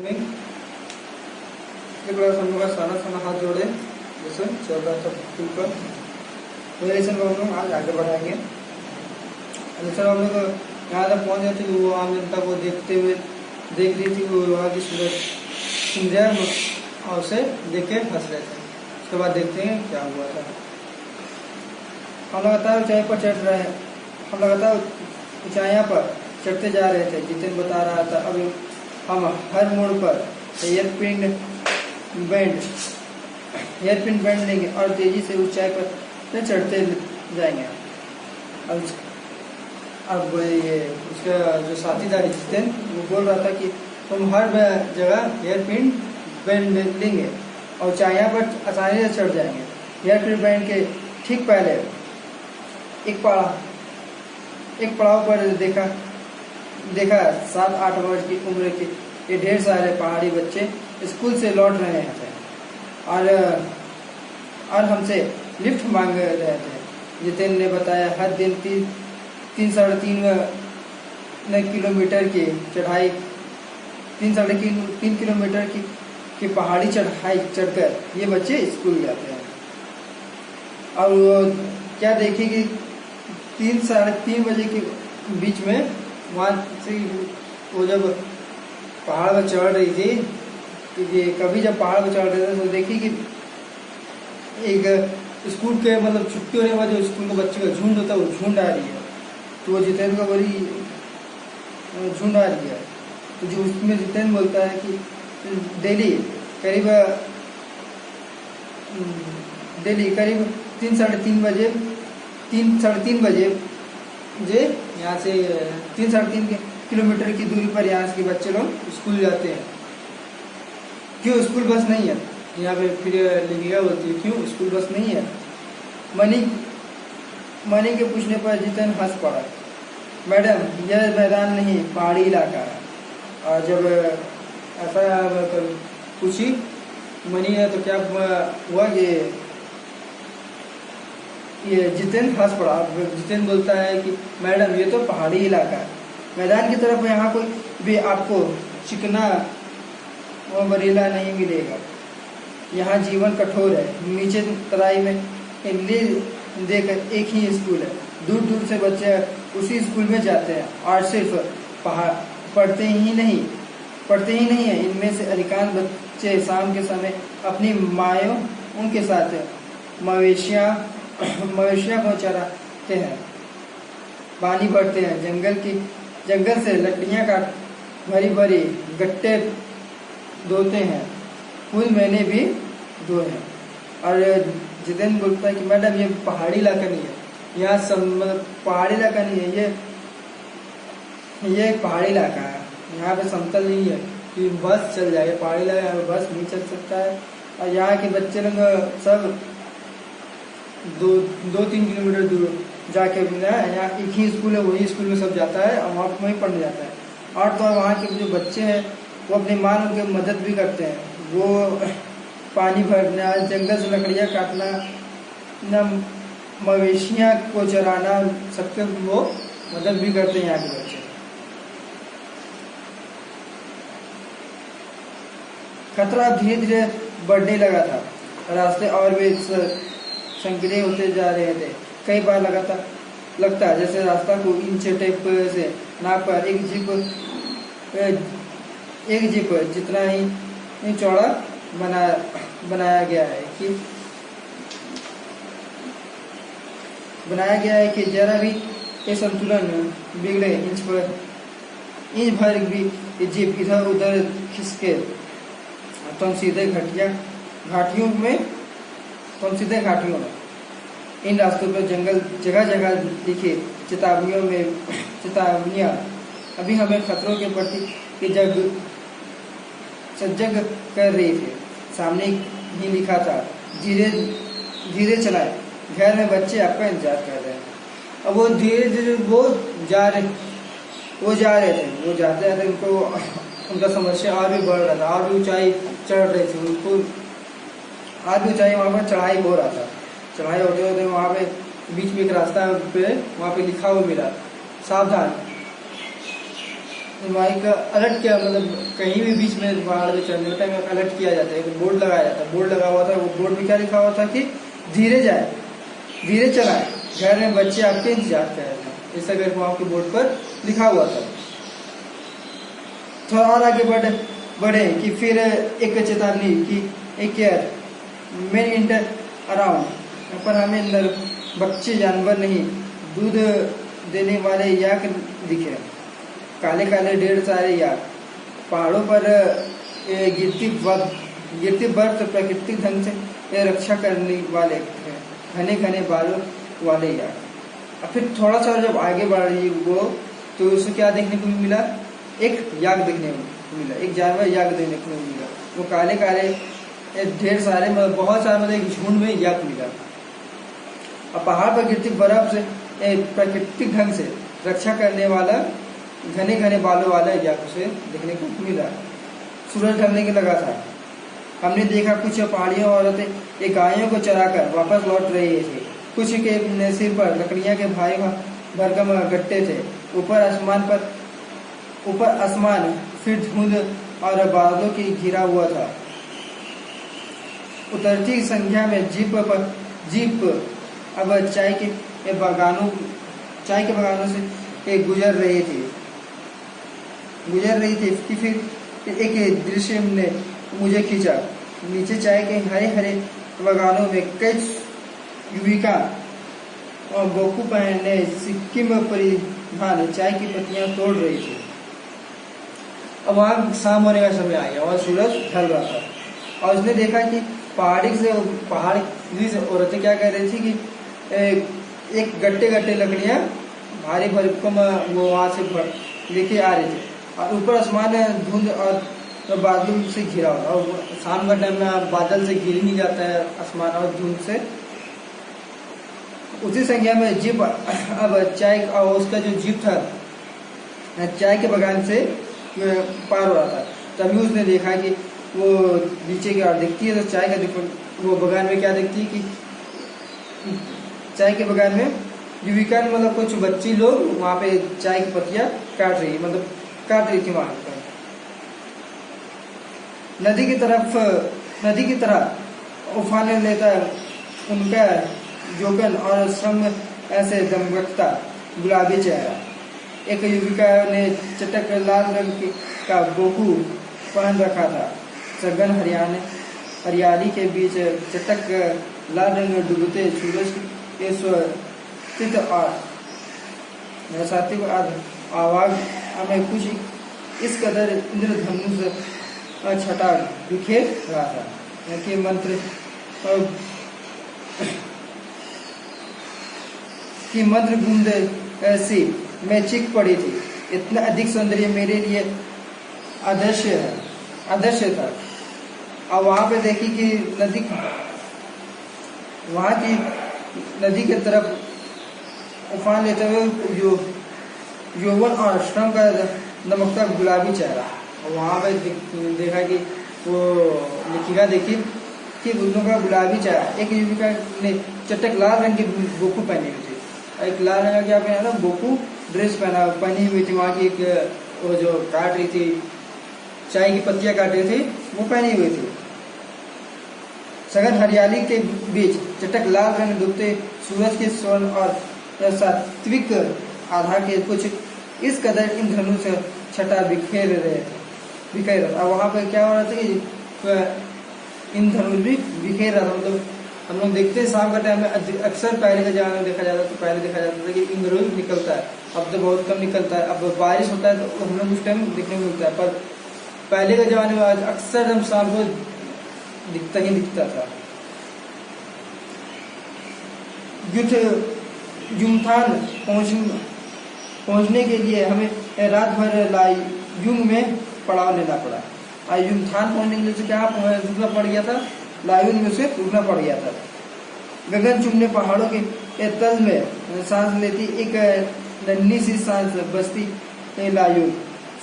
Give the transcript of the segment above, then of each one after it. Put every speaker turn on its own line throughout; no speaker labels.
एक बार हम लोग साना साना हाथ जोड़े जैसे चल रहा था पुल पर वही ऐसे हम लोग आज आगे बढ़ाएंगे। जैसे हम लोग यहाँ तक पहुँच गए थे वो आम जनता को देखते हुए देख रही थी, वो वहाँ की सुंदर और उसे देख के हंस रहे थे। उसके बाद देखते हैं क्या हुआ था। हम लगातार ऊंचाई पर चढ़ रहे हैं, हम लगातार ऊंचाइयों पर चढ़ते जा रहे थे। जितेन बता रहा था अभी हम हर मोड़ पर एयरपिन बैंड लेंगे और तेजी से ऊंचाई पर चढ़ते जाएंगे। अब ये उसका जो साथीदार जितेन वो बोल रहा था कि तुम हर जगह एयरपिन बैंड लेंगे और ऊंचाइयों पर आसानी से चढ़ जाएंगे। एयरपिन बैंड के ठीक पहले एक पड़ाव पर देखा 7-8 वर्ष की उम्र के ये ढेर सारे पहाड़ी बच्चे स्कूल से लौट रहे थे और हमसे लिफ्ट मांग रहे थे। जितेन ने बताया हर दिन 3-3.5 किलोमीटर की चढ़ाई 3 किलोमीटर की पहाड़ी चढ़ाई चढ़कर ये बच्चे स्कूल जाते हैं। और वो क्या देखेगी 3-3.5 बजे के बीच में वहाँ से वो जब पहाड़ पर चढ़ रही थी कि कभी जब पहाड़ पर चढ़ रहे थे तो देखी कि एक स्कूल के मतलब छुट्टी होने के बाद जो स्कूल के बच्चे का झुंड होता है वो झुंड आ रही है। तो वो जितेन का बड़ी झुंड आ रही है। तो जो उसमें जितेन बोलता है कि डेली करीब 3-3.5 बजे यहाँ से 3-3.5 किलोमीटर की दूरी पर यहाँ के बच्चे लोग स्कूल जाते हैं। क्यों स्कूल बस नहीं है? यहाँ पे फिर लिखिएगा बोलती है क्यों स्कूल बस नहीं है। मनी के पूछने पर जितेन हंस पड़ा। मैडम यह मैदान नहीं पहाड़ी इलाका है। और जब ऐसा पूछी मनी है तो क्या हुआ ये जितेन हंस पड़ा। जितेन बोलता है कि मैडम ये तो पहाड़ी इलाका है, मैदान की तरफ यहाँ कोई भी आपको चिकना और बरेला नहीं मिलेगा। यहाँ जीवन कठोर है। नीचे तराई में देकर एक ही स्कूल है, दूर दूर से बच्चे उसी स्कूल में जाते हैं और सिर्फ पढ़ते ही नहीं है। इनमें से अधिकांश बच्चे शाम के समय अपनी मायों उनके साथ मवेशियाँ को चराते हैं, पानी भरते हैं, जंगल से लकड़ियाँ काट भरी गट्टे धोते हैं, फूल मैंने भी धोए हैं। और जितेन बोलता है कि मैडम ये पहाड़ी इलाका नहीं है, यहाँ सब मतलब पहाड़ी इलाका नहीं है, ये एक पहाड़ी इलाका है। यहाँ पे समतल नहीं है कि बस चल जाएगा। पहाड़ी इलाका यहाँ पे बस नहीं चल सकता है। और यहाँ के बच्चे लोग सब 2-3 किलोमीटर दूर जाके यहाँ एक ही स्कूल है, वही स्कूल में सब जाता है और वहाँ वहीं पढ़ने जाता है। और तो वहाँ के जो बच्चे हैं वो अपनी माँ उनकी मदद भी करते हैं। वो पानी भरना, जंगल से लकड़ियाँ काटना, न मवेशियाँ को चराना, सबके वो मदद भी करते हैं यहाँ के बच्चे। खतरा धीरे धीरे बढ़ने लगा था। रास्ते और भी संकीर्ण होते जा रहे थे। कई बार लगता जैसे रास्ता को इंच टेप से नाप कर एक जीप जितना ही चौड़ा बनाया गया है कि जरा भी ये संतुलन बिगड़े इंच भर भी जीप इधर उधर खिसके तुम सीधे घाटियों में इन रास्तों पर जगह जगह लिखी चेतावनियाँ अभी हमें खतरों के प्रति सजग कर रही थी। सामने ही लिखा था धीरे चलाए, घर में बच्चे आपका इंतजार कर रहे हैं। अब वो धीरे धीरे वो जा रहे थे। वो जाते जाते उनका समस्या और भी बढ़ रहा था, और भी ऊंचाई चढ़ रही थी उनको, और भी ऊंचाई वहाँ पर चढ़ाई हो रहा था। चढ़ाई होते होते वहाँ पे बीच में एक रास्ता पे वहाँ पे लिखा हुआ मिला सावधान वहाँ का अलर्ट किया, मतलब कहीं भी बीच में पहाड़ पे चढ़ने के टाइम अलर्ट किया जाता है, एक बोर्ड लगाया जाता है, बोर्ड लगा हुआ था, वो बोर्ड में क्या लिखा हुआ था कि धीरे जाए, धीरे चलाए, घर में बच्चे आपके इंतजार कर रहे हैं, ऐसा करके वहाँ के बोर्ड पर लिखा हुआ था। थोड़ा और आगे बढ़े कि फिर एक चेतावनी कि एक केयर मेन इंटर अराउंड, पर हमें बच्चे जानवर नहीं, दूध देने वाले याक दिखे, काले काले ढेर सारे याक, पहाड़ों पर गिरती बर्फ प्राकृतिक ढंग से रक्षा करने वाले घने घने बालों वाले याक। और फिर थोड़ा सा जब आगे बढ़ रही वो, तो उसे क्या देखने को मिला, एक याक देखने को मिला, एक जानवर याक देखने को मिला, वो काले काले ढेर सारे, मतलब बहुत सारे, मतलब एक झुंड में याक मिला। और पहाड़ पर गिरती बर्फ से प्राकृतिक ढंग से रक्षा करने वाला घने घने बालों वाला याक उसे देखने को मिला। सूरज ढलने के लगा था, हमने देखा कुछ पहाड़ियों औरतें एक गायों को चराकर वापस लौट रही थी, कुछ के सिर पर लकड़ियां के भाई भरकम गट्टे थे, ऊपर आसमान फिर धुंध और बादलों की घिरा हुआ था। उतरती संख्या में जीप अब चाय के बगानों से गुजर रही थी कि फिर एक दृश्य ने मुझे खींचा। नीचे चाय के हरे हरे बगानों में कई युविका और बोकू पहनने सिक्किम परिधान चाय की पत्तियां तोड़ रही थी। अब वहां शाम होने का समय आ गया और सूरज ढल रहा था, और उसने देखा कि पहाड़ी से औरतें क्या कह रही थी कि एक गट्टे लकड़ियां भारी भरकम वो वहां से लेके आ रही थी, और ऊपर आसमान धुंध और बादल से घिरा हुआ, और शाम का टाइम में बादल से घिर नहीं जाता है आसमान और धुंध से। उसी संख्या में जीप अब चाय और उसका जो जीप था चाय के बगान से पार हो रहा था। तभी उसने देखा कि वो नीचे की ओर देखती है, तो चाय का वो बगान में क्या देखती है कि चाय के बगान में युविका, मतलब कुछ बच्ची लोग वहां पे चाय की पत्तियां काट रही थी वहां पर। नदी की तरह उफान लेता उनका जोगन और श्रम ऐसे दमकता गुलाबी चेहरा। एक युविका ने चटक लाल रंग का बोकू पहन रखा था, सघन हरियाली के बीच चटक लाल रंग में डूबते सूरज के स्थित और सात्विक आवाज हमें कुछ इस कदर इंद्रधनुष छटा बिखेर रहा था कि मंत्र बूंद ऐसी मैं चीख पड़ी थी। इतना अधिक सौंदर्य मेरे लिए आदर्श था। और वहां पे देखी कि वहां की नदी के तरफ उफान लेते हुए जो यौवन और श्रम का दमकता गुलाबी चेहरा। और वहां पे देखा कि वो लेखिका देखी कि दोनों का गुलाबी चेहरा। एक युविका ने चटक लाल रंग की बोकू पहनी हुई थी, एक लाल रंग का क्या पहना था, बोकू ड्रेस पहनी हुई थी। वहां की एक वो जो काट रही थी, चाय की पत्तियां काट रही थी, वो पहनी हुई थी। सघन हरियाली के बीच चटक लाल रंग डूबते सूरज के स्वर्ण और सात्विक आधार के कुछ इस कदर इन धनुष छटा बिखेर रहा। वहां पर क्या हो रहा था कि इन धनुष भी बिखेर रहा था। मतलब हम लोग देखते हैं शाम का टाइम में अक्सर पहले के जमाने में देखा जाता, तो पहले देखा जाता था कि इंद्रधनुष निकलता है, अब तो बहुत कम निकलता है। अब बारिश होता है तो हम लोग उस टाइम देखने को मिलता है, पर पहले के जमाने में अक्सर हम शाम को दिखता था। युमथान पहुंचने के लिए हमें रात भर लायुंग में पड़ाव लेना पड़ा। युमथान पहुंचने के लिए क्या रुकना पड़ गया था, लायुंग में से रुकना पड़ गया था। गगन चुम्बने पहाड़ों के तल में सांस लेती एक नन्ही सी सांस बसती लायुंग।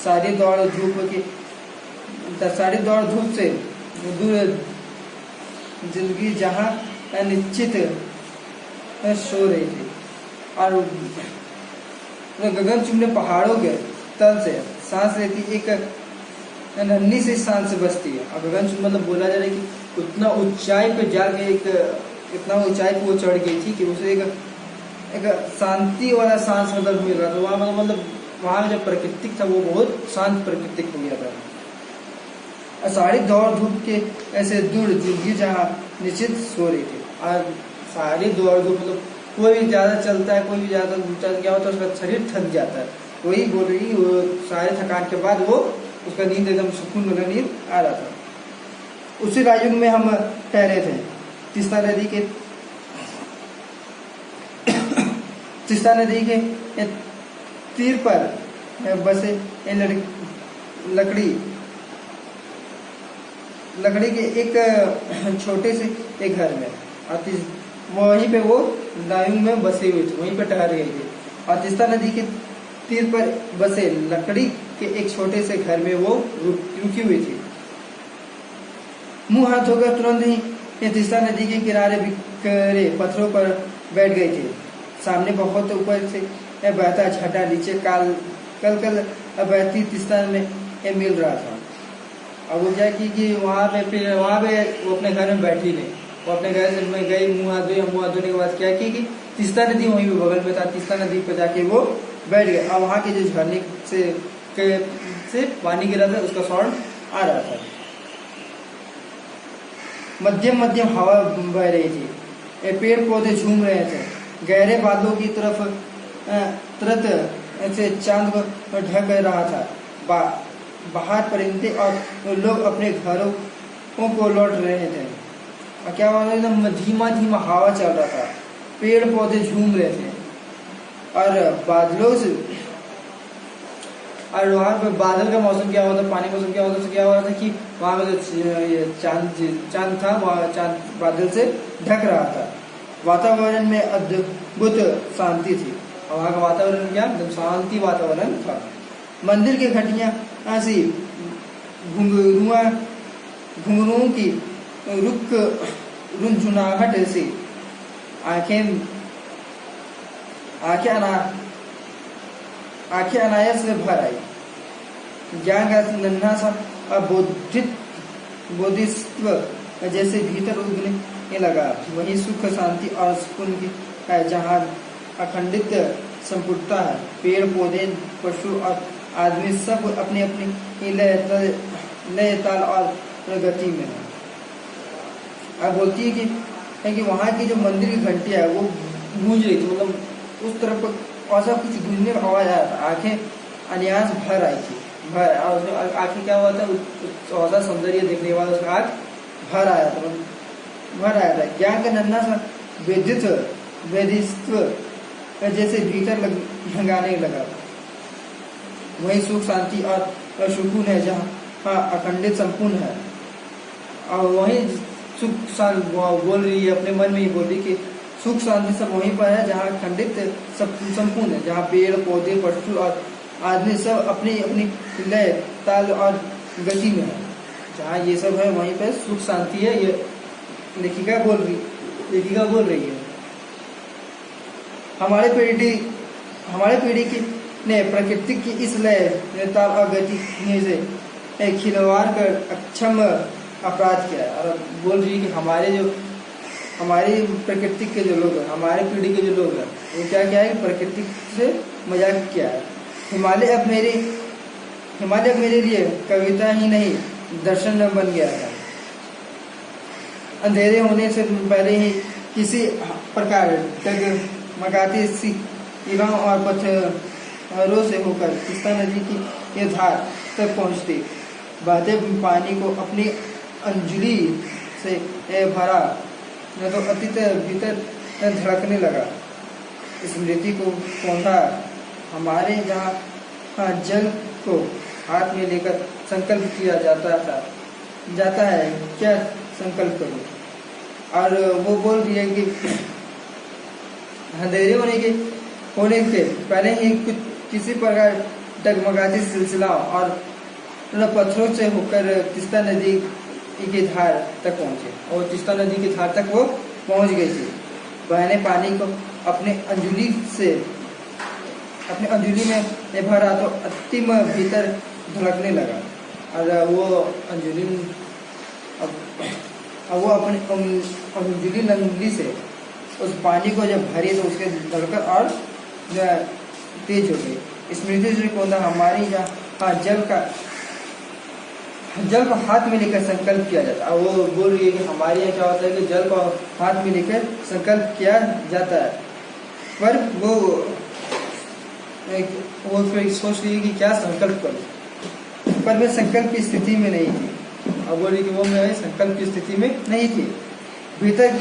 सारी दौड़ धूप से दूर जिंदगी जहां अनिश्चित सो रही थी। और गगन चुम्बने पहाड़ों के तल से सांस लेती, एक नन्ही सी सांस से बचती है। अब गगनचुंबी मतलब बोला जा रहा है कि उतना ऊंचाई पे जाके इतना ऊंचाई पे वो चढ़ गई थी कि उसे एक शांति वाला सांस मतलब मिल रहा था वहाँ, मतलब वहाँ का जो प्राकृतिक था वो बहुत शांत प्राकृतिक हो गया था। सारी दौड़ धूप के ऐसे दूर जिंदगी जहाँ निश्चित सो रही थी। और सारी दौड़ धूप मतलब कोई भी ज़्यादा चलता है, कोई भी ज़्यादा चल गया होता है उसका शरीर थक जाता है। वही बोल रही, वो सारे थकान के बाद वो उसका नींद एकदम सुकून वाला नींद आ रहा था। उसी रायुग में हम ठहरे थे। तीस्ता नदी के तीर पर बसे लकड़ी के एक छोटे से एक घर में, और वहीं पे वो रायुग में बसे हुए थे, वहीं पे ठहर गए थे। और तीस्ता नदी के तीर पर बसे लकड़ी के एक छोटे से घर में वो रुकी हुई थी। मुंह हाथ धोकर तुरंत ही ये तीस्ता नदी के किनारे बिखरे पत्थरों पर बैठ गए थे। सामने बहुत ऊपर से बहता झरना नीचे कल बहती तीस्ता में मिल रहा था। अब वो क्या कि वहाँ पे वो अपने घर में बैठी नहीं, वो अपने घर में गई, मुँह हाथ धोने के बाद क्या कि तीस्ता नदी वहीं पे बगल में था। तीस्ता नदी पर जाके वो बैठ गए और वहाँ के जो झरने से पानी गिरा था उसका साउंड आ रहा था। मध्यम हवा बह रही थी, पेड़ पौधे झूम रहे थे। गहरे बादलों की तरफ ऐसे चांद को ढक रहा था। बाहर परिंदे और लोग अपने घरों को लौट रहे थे। और क्या हुआ, एकदम धीमा हवा चल रहा था, पेड़ पौधे झूम रहे थे और बादलों से, और वहाँ पे बादल का मौसम क्या हुआ था, पानी मौसम क्या हुआ था, क्या हुआ था कि वहाँ पे जो चांद था, वहाँ चांद बादल से ढक रहा था। वातावरण में अद्भुत शांति थी और वहाँ का वातावरण क्या, शांति वातावरण था। मंदिर की घंटियां ऐसी घुंघरुओं की रुनझुनाहट से आंखें अनायास से भर आई। ज्ञान का नन्हा सा बोधित्व जैसे भीतर उगने लगा। वही सुख शांति और सुकून की है जहाँ अखंडित संपूर्णता है। पेड़ पौधे पशु और आदमी सब अपनी अपनी लय ताल और गति में है। अब बोलती है कि वहाँ की जो मंदिर की घंटियाँ है वो गूंज रही थी, मतलब उस तरफ ऐसा कुछ गूंजने का आवाज आया था। आंखें अनायास भर आई थी, और आंखें क्या हुआ था, ऐसा सौंदर्य देखने के बाद उसका आँख भर आया था। ज्ञान का नन्हा सा वेदित्व जैसे भीतर लगाने लगा। वही सुख शांति और सुकून है जहाँ अखंडित संपूर्ण है। और वही सुख शांति बोल रही है, अपने मन में ही बोल रही कि सुख शांति सब वहीं पर है जहाँ अखंडित संपूर्ण है, जहाँ पेड़ पौधे पशु और आदमी सब अपनी अपनी लय ताल और गति में है। जहाँ ये सब है वहीं पर सुख शांति है। ये लेखिका बोल रही है। हमारे पीढ़ी की ने प्रकृति की इस लय ताल और गति से खिलवाड़ कर अक्षम अपराध किया है। और बोल रही है कि हमारी प्रकृति के जो लोग हैं, हमारे पीढ़ी के जो लोग हैं, वो क्या है, प्रकृति से मजाक किया है। हिमालय अब मेरे लिए कविता ही नहीं दर्शन बन गया है। अंधेरे होने से पहले ही किसी प्रकार डगमगाती सी गांव और पत्थरों से होकर तीस्ता नदी की ये धार तक पहुंचती। बहते पानी को अपनी अंजलि से भरा न तो अतीत भीतर धड़कने लगा। स्मृति को पौधा हमारे जहाँ जल को हाथ में लेकर संकल्प किया जाता है क्या संकल्प करूं। और वो बोल रही है कि अंधेरे होने के पहले ही किसी प्रकार डगमगाती सिलसिला और पत्थरों से होकर तीस्ता नदी की धार तक पहुंचे, और तीस्ता नदी की धार तक वो पहुंच गई थी। बहने पानी को अपने अंजलि में भरा तो अंतिम भीतर धड़कने लगा। और वो अंजुलिन अब वो अपनी अंजुलिन अंगुली से उस पानी को जब भरी तो उसके धड़कन और तेज हो गई। स्मृति से कोंदा हमारी यहाँ जल को हाथ में लेकर संकल्प किया जाता है। वो बोल रही है कि हमारे यहाँ क्या होता है कि जल को हाथ में लेकर संकल्प किया जाता है, पर वो फिर सोच रही है कि क्या संकल्प करूं, पर मैं संकल्प की स्थिति में नहीं थी। अब बोल रही कि वो मैं संकल्प की स्थिति में नहीं थी। भीतर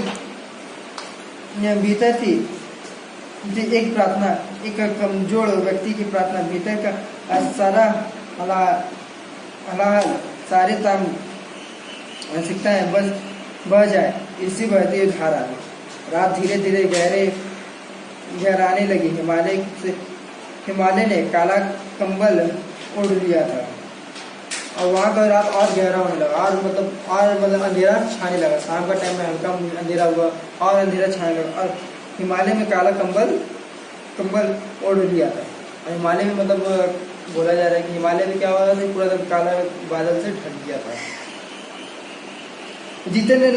थी एक प्रार्थना, एक कमजोर व्यक्ति की प्रार्थना, भीतर का सारा हलाहल, सारे ताम सकता है बस बह जाए इसी बहती हुई धारा में। रात धीरे धीरे गहराने लगी। हिमालय ने काला कंबल ओढ़ लिया था और वहाँ का रात और गहरा होने लगा और मतलब अंधेरा छाने लगा। शाम का टाइम में हल्का अंधेरा हुआ और अंधेरा छाने लगा और हिमालय में काला कंबल ओढ़ लिया था। और हिमालय में मतलब बोला जा रहा है कि हिमालय में क्या हुआ था, पूरा एकदम काला बादल से ढक गया था। जीते ने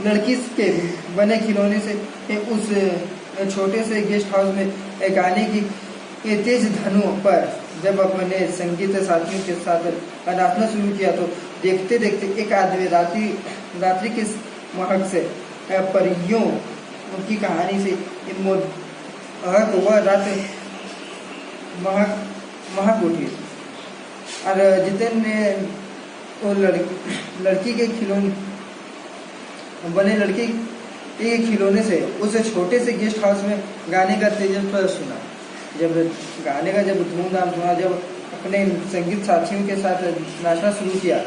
लड़की के बने खिलौने से उस छोटे से गेस्ट हाउस में गाने की तेज धनुओं पर जब अपने संगीत साथियों के साथ नाचना शुरू किया तो देखते देखते एक आदमी रात्रि के महक से परियों की कहानी से वह रात महक उठी। और जितेन ने वो लड़की के खिलौने से उस छोटे से गेस्ट हाउस में गाने का तेजस्व सुना। जब धूमधाम सुना, जब अपने संगीत साथियों के साथ नाचना शुरू किया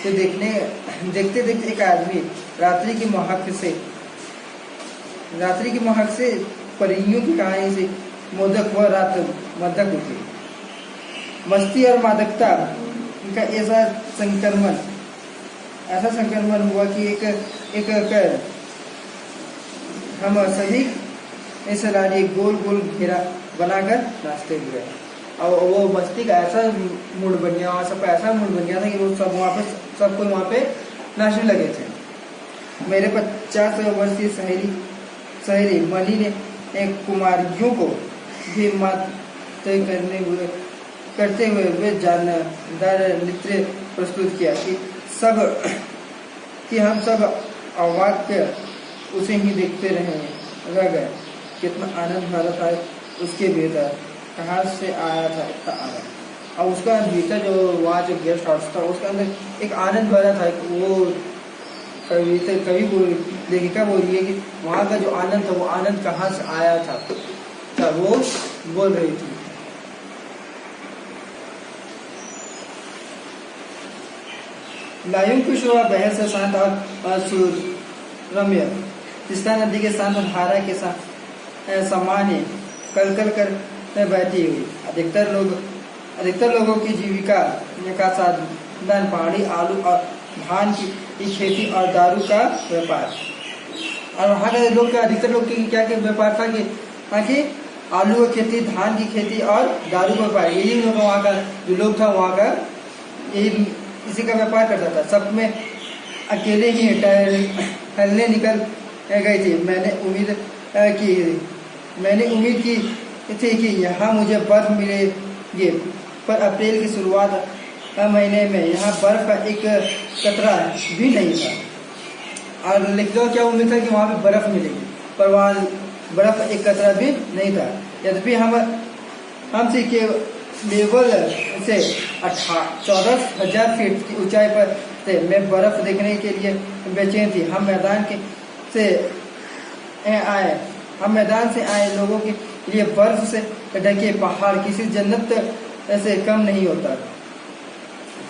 तो देखते देखते एक आदमी रात्रि की महक से परियों की कहानी से रात मदक उठी। मस्ती और मादकता का ऐसा संक्रमण हुआ कि एक कर हम सभी ऐसे लाड़ी गोल गोल घेरा बनाकर नाचते हुए और वो मस्ती का ऐसा मूड बन गया, सबका ऐसा मूड बन गया था कि वो सब कोई वहाँ पे नाचने लगे थे। मेरे 50 वर्षीय सहेली मनी ने कुमारियों को भी मात करते हुए वे जानदार नृत्य प्रस्तुत किया कि हम सब अवाक्य उसे ही देखते रह गए। कितना आनंद भरा था उसके भीतर, कहाँ से आया था इतना आनंद। और उसका भीतर जो वहाँ जो गेस्ट हाउस था उसके अंदर एक आनंद भरा था। वो लेखिका बोल रही है कि वहाँ का जो आनंद था वो आनंद कहाँ से आया था वो बोल रही थी। लायुं की शोभा बहर से शांत और सुरम्य, तिस्ता नदी के शांत धारा के समान ही कल कर बहती हुई। अधिकतर लोगों की जीविका का साधन पहाड़ी आलू और धान की खेती और दारू का व्यापार। और वहाँ के अधिकतर लोग की क्या व्यापार था कि आलू की खेती, धान की खेती और दारू का व्यापार। यही लोग वहाँ का जो लोग था वहाँ का यही इसी का व्यापार करता था। सब में अकेले ही टहलने निकल गई थी। मैंने उम्मीद की थी कि यहाँ मुझे बर्फ मिलेगी, पर अप्रैल की शुरुआत महीने में यहाँ बर्फ का एक कतरा भी नहीं था। और लेकिन क्या उम्मीद था कि वहाँ पे बर्फ मिलेगी, पर वहाँ बर्फ एक कतरा भी नहीं था। यद्यपि हमसे के लेवल से 14,000 फीट की ऊंचाई पर थे। मैं बर्फ देखने के लिए बेचैन थी। हम मैदान से आए लोगों के लिए बर्फ से ढके पहाड़ किसी जन्नत से कम नहीं होता।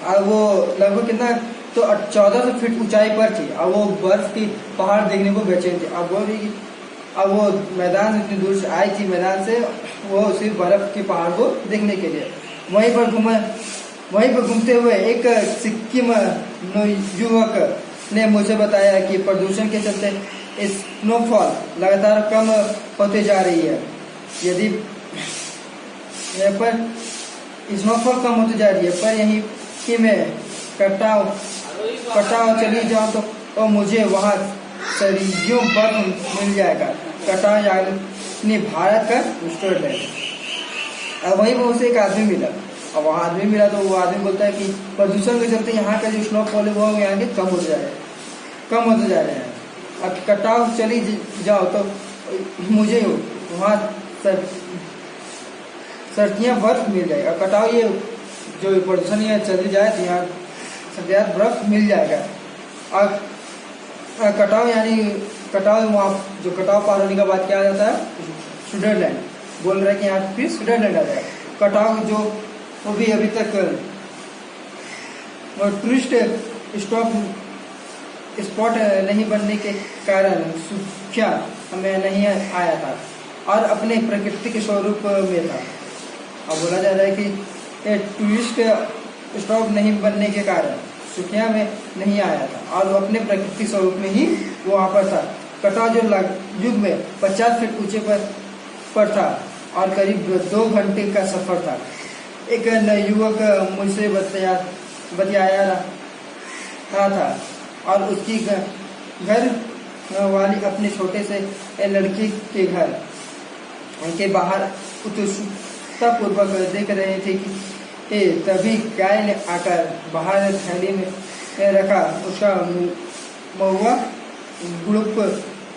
और वो लगभग कितना तो 1400 फीट ऊंचाई पर थी और वो बर्फ की पहाड़ देखने को बेचैन थी। अब वो मैदान से इतनी दूर से आई थी, मैदान से वो सिर्फ बर्फ के पहाड़ को देखने के लिए। वहीं पर घूमते हुए एक सिक्किम युवक ने मुझे बताया कि प्रदूषण के चलते स्नोफॉल लगातार कम होते जा रही है। यहाँ पर स्नोफॉल कम होती जा रही है, पर यहीं कि मैं कटाव चली जाऊँ तो मुझे वहाँ सर्दियों बर्फ मिल जाएगा। कटाव यानी भारत का स्विट्जरलैंड। अब वहीं पर उसे एक आदमी मिला, अब वहाँ आदमी मिला तो वो आदमी बोलता है कि प्रदूषण के चलते यहाँ का जो स्नोफॉल है वो यहाँ के कम होते जा रहे हैं। अब कटाव चली जाओ तो मुझे वहाँ सर्दियाँ बर्फ मिल जाएगा। कटाव ये जो प्रदूषण यहाँ चली जाए तो यहाँ सर्दियाँ बर्फ मिल जाएगा। और कटाव यानी कटाव वहाँ जो कटाव पार होने का बात क्या आ जाता है, स्विट्जरलैंड बोल रहा है कि यहाँ फिर स्विट्जरलैंड आ जाए। कटाव जो वो भी अभी तक टूरिस्ट स्पॉट नहीं बनने के कारण सूखा हमें नहीं आया था और अपने प्राकृतिक स्वरूप में था। अब बोला जा रहा है कि टूरिस्ट स्पॉट नहीं बनने के कारण सूखा में नहीं आया था और वो अपने प्राकृतिक स्वरूप में ही वो वहाँ पर था। कटाव जो युग में 50 फीट ऊंचे पर था और करीब 2 घंटे का सफर था। एक युवक मुझसे बतियाया रहा था और उसकी घर वाली अपने छोटे से लड़की के घर के बाहर उत्सुकतापूर्वक देख रहे थे कि तभी गाय ने आकर बाहर थैली में रखा उसका महुआ गुड़ुप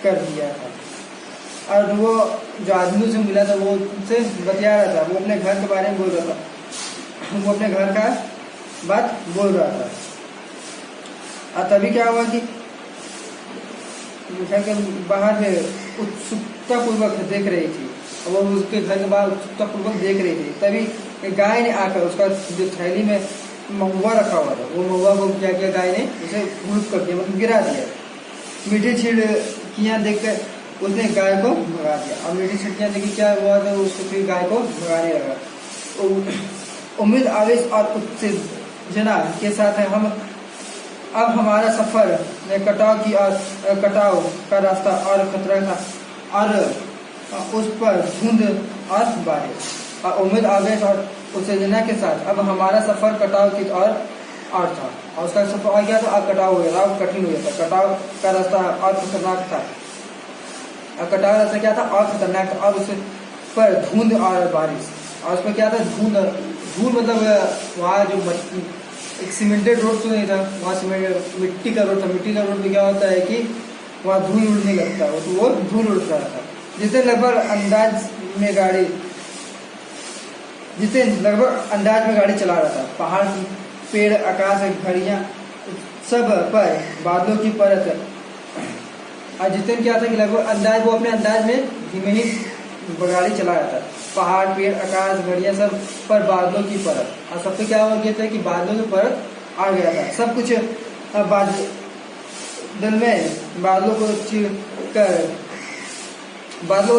कर दिया था। और वो जो आदमी से मिला था वो उससे बतिया रहा था, वो अपने घर के बारे में बोल रहा था, वो अपने घर का बात बोल रहा था। और तभी क्या हुआ कि घर के बाहर उत्सुकतापूर्वक देख रही थी, वो उसके घर के बाहर उत्सुकतापूर्वक देख रही थी। तभी गाय ने आकर उसका जो थैली में महुआ रखा हुआ था, वो महुआ को क्या किया, गाय ने उसे गुड़ुप कर दिया, मतलब गिरा दिया। मीठी छिड़कियाँ देखकर उसने गाय को भगा दिया। और मीठी छिड़कियाँ देखी क्या हुआ तो उसको फिर गाय को भगाने लगा। उम्मीद, आवेश और उत्तेजना के साथ हम अब हमारा सफर कटाव का रास्ता और खतरा था और उस पर धुंध और बारिश। और उम्मीद, आवेश और उत्तेजना के साथ अब हमारा सफर कटाव की ओर था और उसका सफर आ गया था और कटाव हो गया था, और कठिन हो गया था। कटाव का रास्ता और खतरनाक था, और कटाव रास्ता क्या था और खतरनाक था। और उस पर धुंध और बारिश, और उस पर क्या था, धुंध मतलब वहाँ जो एक सीमेंटेड रोड तो नहीं था, वहाँ मिट्टी का रोड था। मिट्टी का रोड में क्या होता है कि वहाँ धूल उड़ने लगता है, तो वो धूल उड़ रहा था। जिससे लगभग अंदाज में गाड़ी चला रहा था। पहाड़ की पेड़, आकाश, घड़ियाँ सब पर बादलों की परत। और जितने क्या था कि लगभग अंदाज, वो अपने अंदाज में धीमे ही गाड़ी चला रहा था। पहाड़, पेड़, आकाश, घड़ियाँ सब पर बादलों की परत। और सब पे क्या हो गया था कि बादलों की परत आ गया था। सब कुछ बादल में बादलों को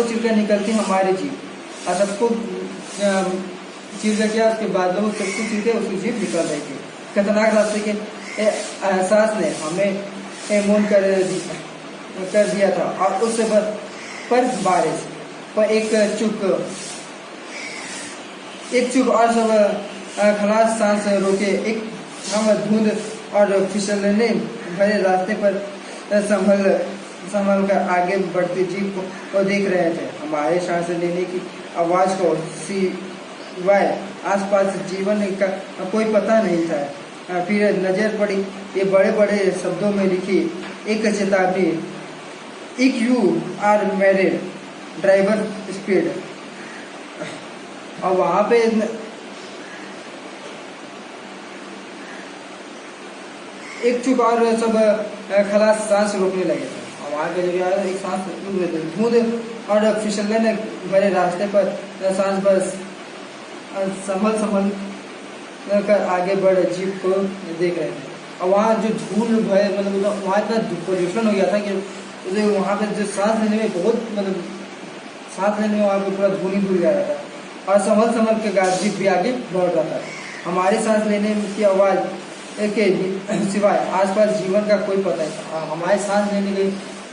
चिरकर निकलती हमारी जीप। और सबको चीर क्या, उसके बादलों को सबको चीर के उसकी जीप निकल रही थी। खतरनाक रास्ते के एहसास ने हमें मौन कर दिया था। और उस पर बारिश पर एक चुप और सब खलास सांस रोके। एक हम धुंध और फिसलने भरे रास्ते पर संभल कर आगे बढ़ती जीप को देख रहे थे। हमारे सांस लेने की आवाज को सिवाय आसपास जीवन का कोई पता नहीं था। फिर नजर पड़ी ये बड़े बड़े शब्दों में लिखी एक चेतावनी, if you are married driver speed. और वहाँ पे एक चुप और सब खलास सांस रोकने लगे थे। और वहाँ पे जब एक सांस रुक गए थे। धुंध और फिसलने भरे रास्ते पर सांस बस संभल कर आगे बढ़ जीप को देख रहे थे। और वहाँ जो धूल भय, मतलब वहाँ इतना प्रदूषण हो गया था कि वहाँ पे जो सांस लेने में बहुत, मतलब सांस लेने में वहाँ पे पूरा धूल ही धूल जा रहा था। और संभल के जीप भी आगे बढ़ रहा था। हमारी सांस लेने की आवाज़ के सिवाय आसपास जीवन का कोई पता नहीं था। हमारे सांस लेने के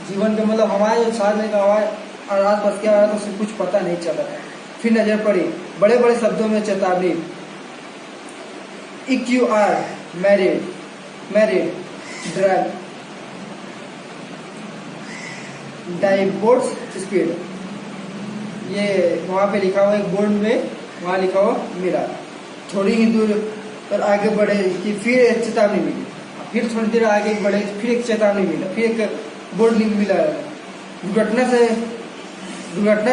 जीवन के, मतलब हमारे जो सांस लेने का आवाज़ और आसपास क्या आ रहा था उससे कुछ पता नहीं चल रहा था। फिर नजर पड़ी, बड़े बड़े शब्दों में चेतावनी। EQR मैरिड ड्राइव डाइबोर्ड स्पीड, ये वहाँ पे लिखा हुआ एक बोर्ड में, वहाँ लिखा हुआ मिला। थोड़ी ही दूर पर आगे बढ़े कि फिर चेतावनी मिली, फिर थोड़ी देर आगे बढ़े फिर एक चेतावनी मिला, फिर एक बोर्ड मिला। दुर्घटना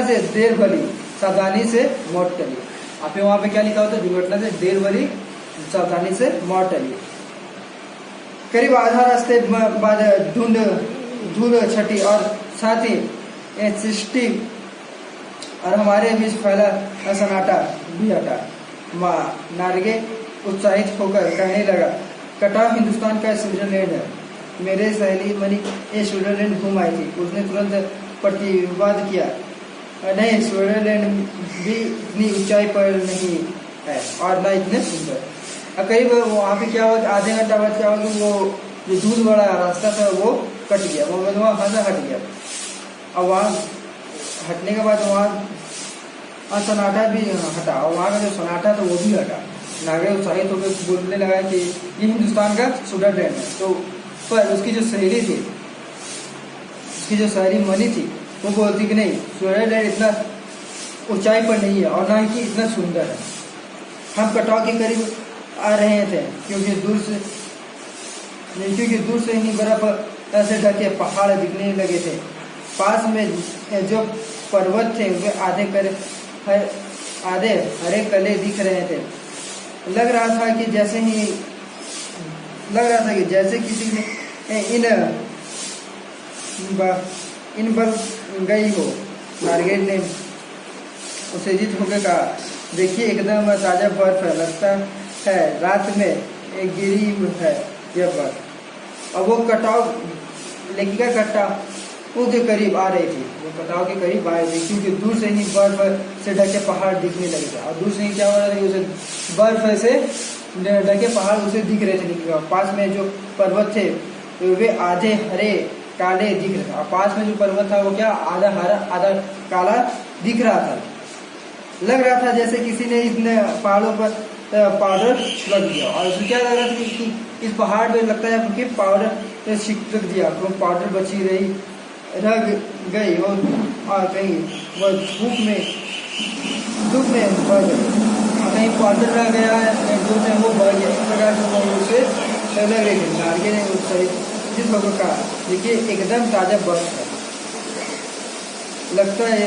से देर भली सावधानी से मौत टली। आपने वहाँ पे क्या लिखा होता है? दुर्घटना से देर भली सावधानी से मौत टली। करीब आधा रास्ते बाद धूल छटी और साथ ही सृष्टि और हमारे बीच फैला सन्नाटा भी हटा। माँ नारगे उत्साहित होकर कहने लगा, कटाव हिंदुस्तान का स्विट्जरलैंड है। मेरे सहेली मनी ये स्विट्जरलैंड घूम आई थी। उसने तुरंत प्रतिवाद किया, नहीं, स्विट्जरलैंड भी इतनी ऊंचाई पर नहीं है और न इतने सुंदर। करीब वहाँ पे क्या हुआ, आधे घंटा बाद क्या हुआ कि वो जो दूर वाला रास्ता था वो कट गया, वो वहाँ से हट गया। और वहाँ हटने के बाद वहाँ सन्नाटा भी हटा, और वहाँ का जो सन्नाटा था वो भी हटा। नागरिक उत्साहित होकर बोलने लगा कि ये हिंदुस्तान का स्विट्जरलैंड है। तो पर उसकी जो सहेली थी, उसकी जो सहेली मनी थी, वो बोलती कि नहीं, स्विट्जरलैंड इतना ऊंचाई पर नहीं है और ना ही इतना सुंदर है। हम कटाव के करीब आ रहे थे क्योंकि दूर से ही बर्फ से ढके पहाड़ दिखने लगे थे। पास में जो पर्वत थे वे आधे हरे कले दिख रहे थे। लग रहा था कि जैसे किसी ने इन बल गई हो। नारगेल ने उत्तेजित होकर कहा, देखिए एकदम ताजा बर्फ है, लगता है रात में गिरी है यह बर्फ। और वो लेखिका कटाव के करीब आ रही थी, वो कटाव के करीब आ रही थी क्योंकि दूर से ही बर्फ से ढके पहाड़ दिखने लगे थे। और दूर से ही क्या हो रहा था कि उसे बर्फ से ढके पहाड़ उसे दिख रहे थे। पास में जो पर्वत थे वे आधे हरे काले दिख रहे थे। और पास में जो पर्वत था वो क्या आधा हरा आधा काला दिख रहा था। लग रहा था जैसे किसी ने इतने पहाड़ों पर पाउडर छिड़क दिया। और उसे क्या लग रहा था कि इस पहाड़ पे लगता है क्योंकि पाउडर छिड़क दिया, तो पाउडर बची रह गई और कहीं वह धूप में बढ़ गई, कहीं पाउडर रह गया है, धूप में वो बढ़ गया। इस प्रकार से वो उसे लग रही थी। नारगे ने जिस लोगों का देखिए एकदम ताजा बर्फ है, लगता है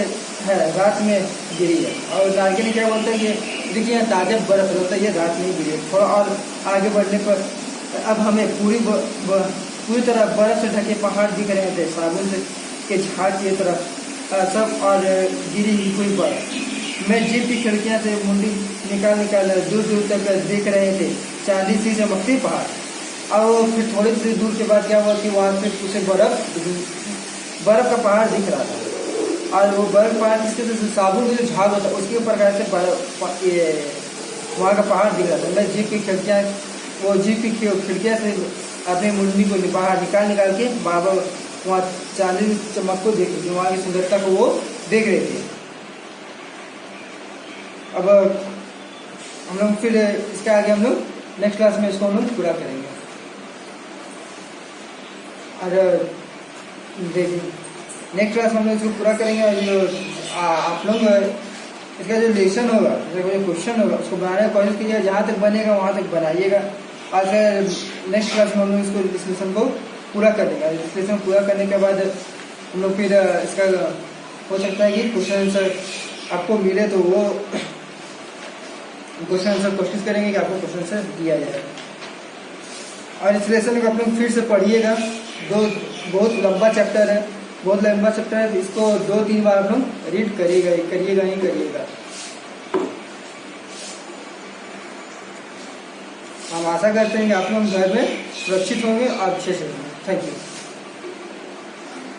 रात में गिरी है। और नारगे ने क्या बोलता है कि देखिए यहाँ ताजा बर्फ लगता है ये रात में गिरी है। थोड़ा और आगे बढ़ने पर अब हमें पूरी तरह बर्फ से ढके पहाड़ दिख रहे थे, साबुन से के झाड़ की तरह सब, और गिरी हुई बर्फ। मैं जीप की खिड़कियाँ से मुंडी निकाल दूर तक देख रहे थे चांदी सी चमकती पहाड़। और फिर थोड़ी सी दूर के बाद क्या हुआ कि वहाँ से उसे बर्फ का पहाड़ दिख रहा था। और वो बर्फ पहाड़ जिसके साबुन के जो झाग होता है उसके प्रकार से वहाँ का पहाड़ दिख रहा था। मैं जीप की खिड़कियाँ से अपनी मुंडी को बाहर निकाल के बाबा वहाँ चांदी चमक को देख रहे थे, वहाँ की सुंदरता को वो देख रहे थे। अब हम लोग फिर इसके आगे हम लोग नेक्स्ट क्लास में इसको हम लोग पूरा करेंगे। और देखिए नेक्स्ट क्लास में हम लोग इसको पूरा करेंगे। और जो आप लोग इसका जो लेसन होगा, जो क्वेश्चन होगा उसको बनाने की कोशिश कीजिएगा, जहाँ तक बनेगा वहाँ तक बनाइएगा। और नेक्स्ट क्लास में हम लोग इसको इस लेसन को पूरा कर देंगे। इस लेसन पूरा करने के बाद हम लोग फिर इसका हो सकता है कि क्वेश्चन आंसर आपको मिले तो वो क्वेश्चन आंसर कोशिश करेंगे कि आपको क्वेश्चन आंसर दिया जाए। और इस लेसन को आप लोग फिर से पढ़िएगा। बहुत लंबा चैप्टर है, इसको 2-3 बार आप लोग रीड करिएगा। हम आशा करते हैं कि आप लोग घर में सुरक्षित होंगे और अच्छे से होंगे। Thank you.